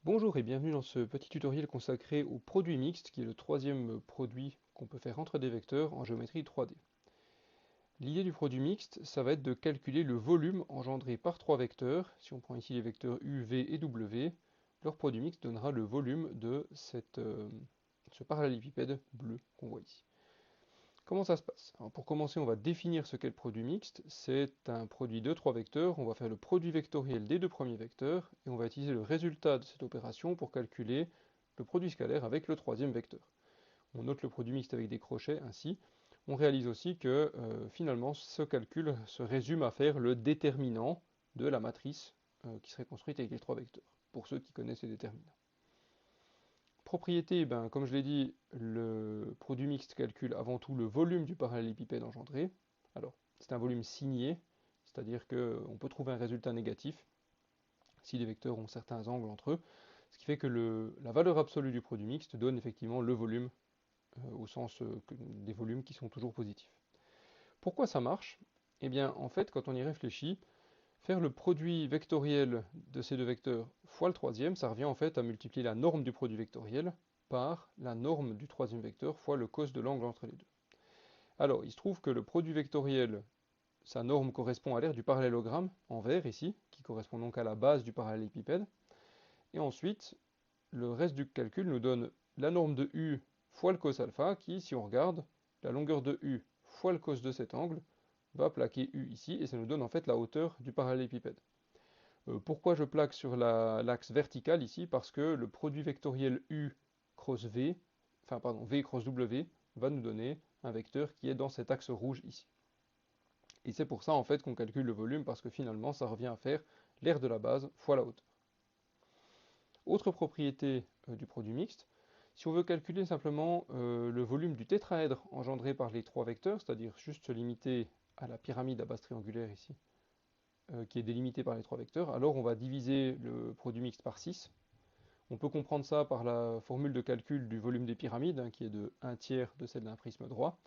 Bonjour et bienvenue dans ce petit tutoriel consacré au produit mixte, qui est le troisième produit qu'on peut faire entre des vecteurs en géométrie 3D. L'idée du produit mixte, ça va être de calculer le volume engendré par trois vecteurs. Si on prend ici les vecteurs U, V et W, leur produit mixte donnera le volume de ce parallélépipède bleu qu'on voit ici. Comment ça se passe? Alors pour commencer, on va définir ce qu'est le produit mixte. C'est un produit de trois vecteurs. On va faire le produit vectoriel des deux premiers vecteurs et on va utiliser le résultat de cette opération pour calculer le produit scalaire avec le troisième vecteur. On note le produit mixte avec des crochets ainsi. On réalise aussi que finalement ce calcul se résume à faire le déterminant de la matrice qui serait construite avec les trois vecteurs, pour ceux qui connaissent les déterminants. Propriété, ben, comme je l'ai dit, le produit mixte calcule avant tout le volume du parallélépipède engendré. Alors, c'est un volume signé, c'est-à-dire qu'on peut trouver un résultat négatif si les vecteurs ont certains angles entre eux, ce qui fait que la valeur absolue du produit mixte donne effectivement le volume, au sens des volumes qui sont toujours positifs. Pourquoi ça marche? Eh bien, en fait, quand on y réfléchit, faire le produit vectoriel de ces deux vecteurs fois le troisième, ça revient en fait à multiplier la norme du produit vectoriel par la norme du troisième vecteur fois le cos de l'angle entre les deux. Alors, il se trouve que le produit vectoriel, sa norme correspond à l'aire du parallélogramme, en vert ici, qui correspond donc à la base du parallélépipède. Et ensuite, le reste du calcul nous donne la norme de U fois le cos alpha, qui, si on regarde, la longueur de U fois le cos de cet angle, va plaquer U ici, et ça nous donne en fait la hauteur du parallélépipède. Pourquoi je plaque sur l'axe vertical ici? Parce que le produit vectoriel U cross V, enfin pardon, V cross W, va nous donner un vecteur qui est dans cet axe rouge ici. Et c'est pour ça en fait qu'on calcule le volume, parce que finalement ça revient à faire l'aire de la base fois la hauteur. Autre propriété du produit mixte, si on veut calculer simplement le volume du tétraèdre engendré par les trois vecteurs, c'est-à-dire juste se limiter à la pyramide à base triangulaire ici, qui est délimitée par les trois vecteurs, alors on va diviser le produit mixte par 6. On peut comprendre ça par la formule de calcul du volume des pyramides, hein, qui est de 1 tiers de celle d'un prisme droit.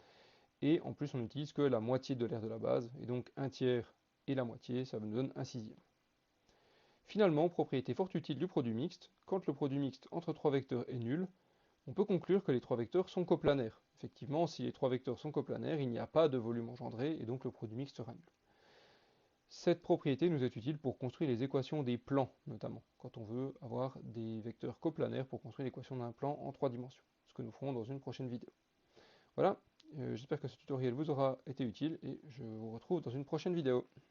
Et en plus, on n'utilise que la moitié de l'aire de la base, et donc 1 tiers et la moitié, ça nous donne 1 sixième. Finalement, propriété fort utile du produit mixte, quand le produit mixte entre trois vecteurs est nul, on peut conclure que les trois vecteurs sont coplanaires. Effectivement, si les trois vecteurs sont coplanaires, il n'y a pas de volume engendré, et donc le produit mixte sera nul. Cette propriété nous est utile pour construire les équations des plans, notamment, quand on veut avoir des vecteurs coplanaires pour construire l'équation d'un plan en 3 dimensions, ce que nous ferons dans une prochaine vidéo. Voilà, j'espère que ce tutoriel vous aura été utile et je vous retrouve dans une prochaine vidéo.